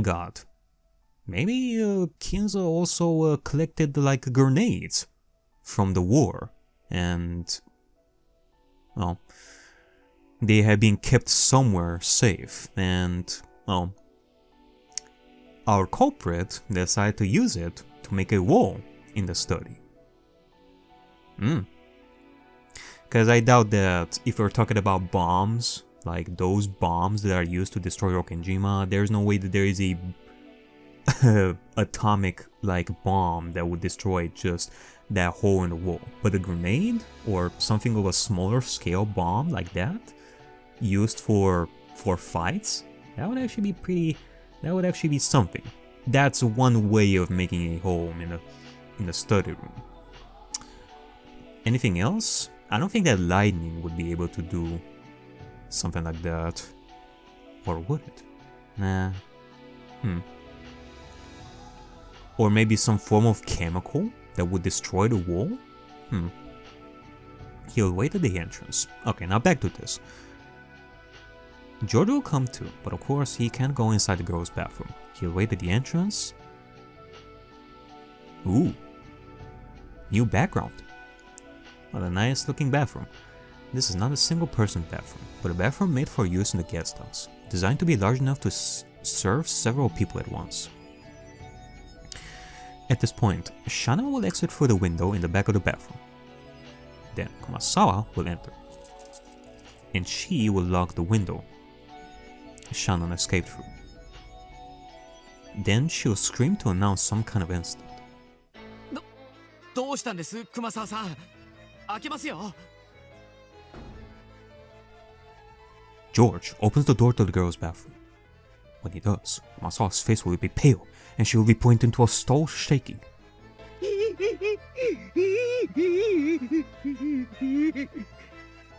got? Maybe Kinzo also collected like grenades from the war, and well, they have been kept somewhere safe, and well, our culprit decided to use it to make a wall in the study. Because I doubt that if we're talking about bombs, like those bombs that are used to destroy Rokenjima, there's no way that there is a atomic like bomb that would destroy just that hole in the wall. But a grenade or something of a smaller scale bomb like that, used for fights, That would actually be pretty... That would actually be something. That's one way of making a home in the study room. Anything else? I don't think that lightning would be able to do something like that. Or would it? Nah. Or maybe some form of chemical that would destroy the wall? He'll wait at the entrance. Okay, now back to this. George will come too, but of course he can't go inside the girls' bathroom. He'll wait at the entrance. Ooh. New background. What a nice looking bathroom. This is not a single person bathroom, but a bathroom made for use in the guest house, designed to be large enough to serve several people at once. At this point, Shana will exit through the window in the back of the bathroom. Then Kumasawa will enter, and she will lock the window Shannon escaped through. Then she'll scream to announce some kind of incident. どうしたんです、熊沢さん。開けますよ。George opens the door to the girl's bathroom. When he does, Kumasawa's face will be pale, and she will be pointing to a stall shaking.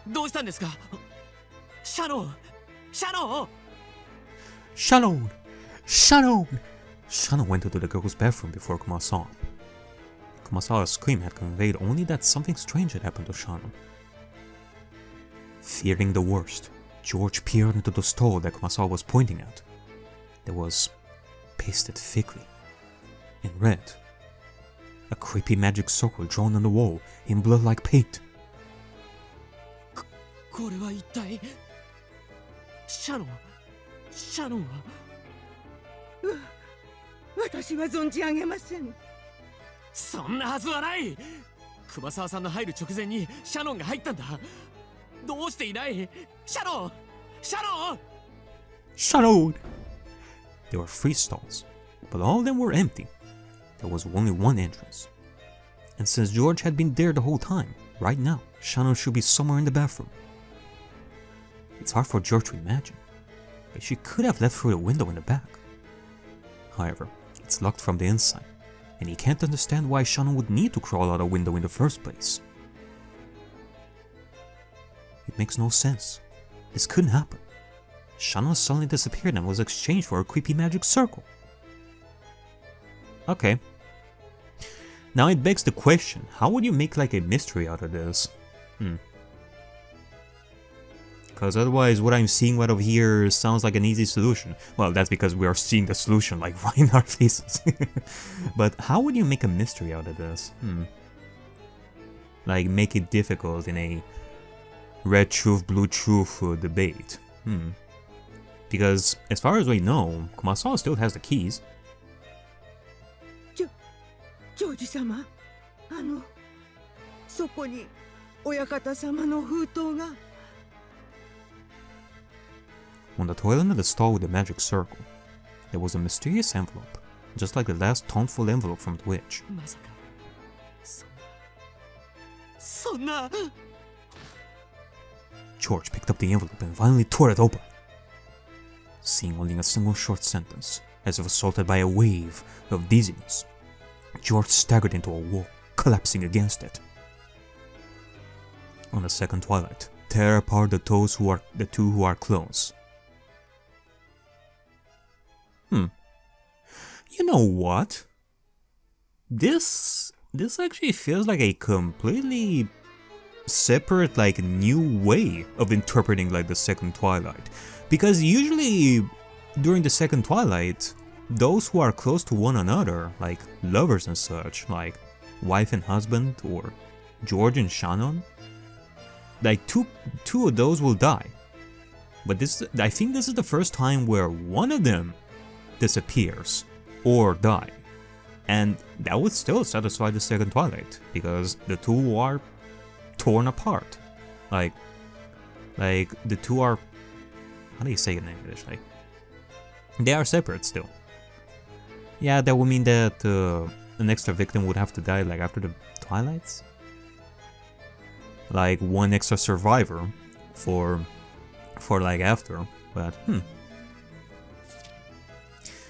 どうしたんですか？シャノン、シャノン。Shannon! Shannon! Shannon went into the girl's bathroom before Kumasawa. Kumasawa's scream had conveyed only that something strange had happened to Shannon. Fearing the worst, George peered into the stall that Kumasawa was pointing at. There was, pasted thickly, in red, a creepy magic circle drawn on the wall in blood like paint. これは一体シャノン、シャノンは。私は存じ上げません。そんなはずはない。熊沢さんの入る直前にシャノンが入ったんだ。どうしていない？シャノン、シャノン。Shannon! There were 3 stalls, but all of them were empty. There was only one entrance. And since George had been there the whole time, right now, Shannon should be somewhere in the bathroom. It's hard for George to imagine, but she could have left through the window in the back. However, it's locked from the inside, and he can't understand why Shannon would need to crawl out a window in the first place. It makes no sense. This couldn't happen. Shannon suddenly disappeared and was exchanged for a creepy magic circle. Okay. Now it begs the question, how would you make like a mystery out of this? Because otherwise what I'm seeing right over here sounds like an easy solution. Well, that's because we are seeing the solution like right in our faces. But how would you make a mystery out of this? Like make it difficult in a red truth, blue truth debate. Because as far as we know, Kumasawa still has the keys. ジョージ様、そこに親方様の封筒が。On the toilet of the stall with the magic circle, there was a mysterious envelope, just like the last toneful envelope from the witch. まさかそんな。George picked up the envelope and violently tore it open. Seeing only a single short sentence, as if assaulted by a wave of dizziness, George staggered into a wall, collapsing against it. On the second twilight, tear apart the two who are close. You know what? This actually feels like a completely separate, like, new way of interpreting like the second Twilight. Because usually during the second Twilight, those who are close to one another, like lovers and such, like wife and husband or George and Shannon, like two of those will die. But I think this is the first time where one of them disappears or die. And that would still satisfy the second Twilight, because the two are torn apart. Like the two are, how do you say it in English? Like, they are separate still. Yeah, that would mean that an extra victim would have to die like after the Twilights. Like one extra survivor for like after, but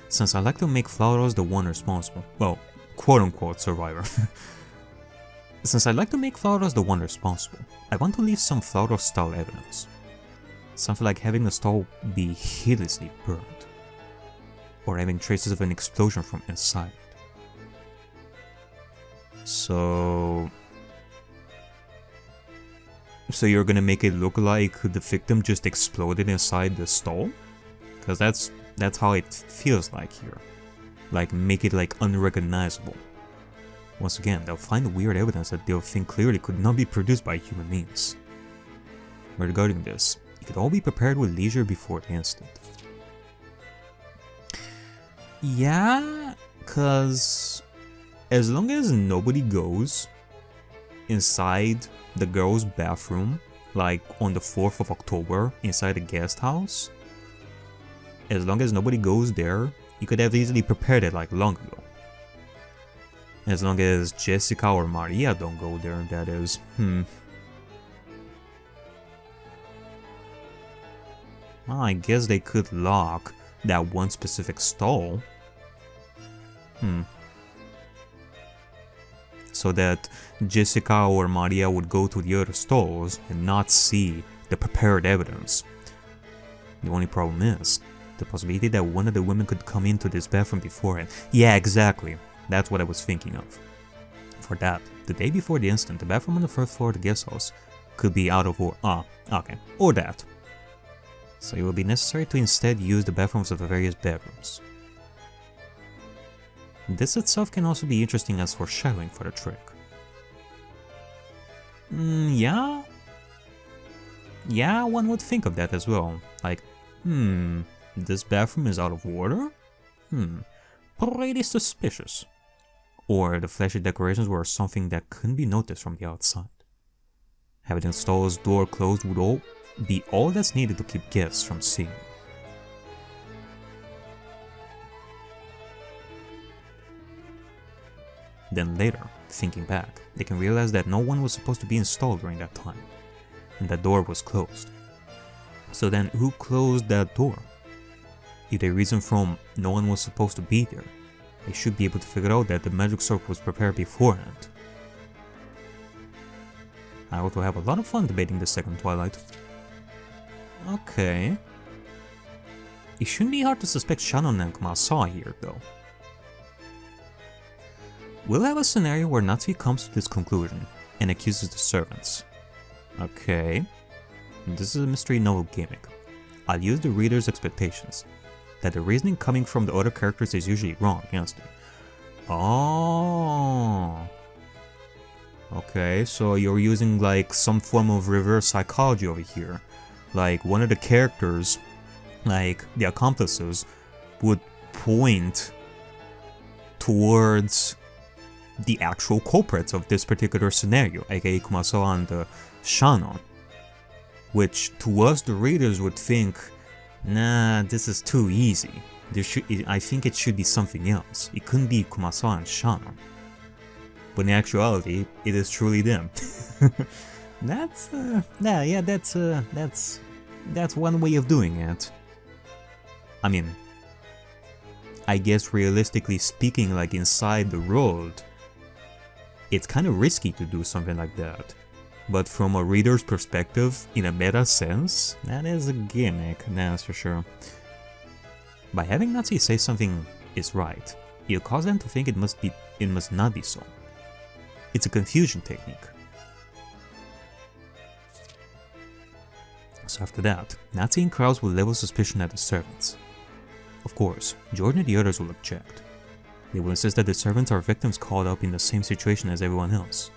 Since I like to make Floras the one responsible, well, quote-unquote survivor. Since I like to make Floras the one responsible, I want to leave some Floras-style evidence. Something like having the stall be hideously burned, or having traces of an explosion from inside it. So you're gonna make it look like the victim just exploded inside the stall? Because that's how it feels like here. Like, make it like unrecognizable. Once again, they'll find weird evidence that they'll think clearly could not be produced by human means. Regarding this, it could all be prepared with leisure before the instant. Yeah, cause as long as nobody goes inside the girls' bathroom, like on the 4th of October, inside the guest house, as long as nobody goes there, you could have easily prepared it like long ago. As long as Jessica or Maria don't go there, that is. Well, I guess they could lock that one specific stall. So that Jessica or Maria would go to the other stalls and not see the prepared evidence. The only problem is the possibility that one of the women could come into this bathroom beforehand. Yeah, exactly. That's what I was thinking of. For that, the day before the incident, the bathroom on the 1st floor of the guest house could be out of order. Okay. Or that. So it will be necessary to instead use the bathrooms of the various bedrooms. This itself can also be interesting as foreshadowing for the trick. Yeah? Yeah, one would think of that as well. Like, this bathroom is out of order? Pretty suspicious. Or the flashy decorations were something that couldn't be noticed from the outside. Having the stall's door closed would be all that's needed to keep guests from seeing. Then later, thinking back, they can realize that no one was supposed to be installed during that time, and that door was closed. So then who closed that door? If they reason from no one was supposed to be there, they should be able to figure out that the magic circle was prepared beforehand. I ought to have a lot of fun debating the second Twilight. Okay. It shouldn't be hard to suspect Shannon and Kumasawa here, though. We'll have a scenario where Natsuki comes to this conclusion and accuses the servants. Okay. This is a mystery novel gimmick. I'll use the reader's expectations, that the reasoning coming from the other characters is usually wrong against it. Oh. Okay, so you're using like some form of reverse psychology over here. Like one of the characters, like the accomplices, would point towards the actual culprits of this particular scenario, aka Kumasawa and Shannon. Which to us, the readers, would think, nah, this is too easy. I think it should be something else. It couldn't be Kumasawa and Shannon. But in actuality, it is truly them. That's one way of doing it. I mean, I guess realistically speaking, like inside the world, it's kind of risky to do something like that. But from a reader's perspective, in a meta sense, that is a gimmick, that's for sure. By having Natsuki say something is right, it'll cause them to think it must not be so. It's a confusion technique. So after that, Natsuki and Krause will level suspicion at the servants. Of course, Jordan and the others will object. They will insist that the servants are victims caught up in the same situation as everyone else.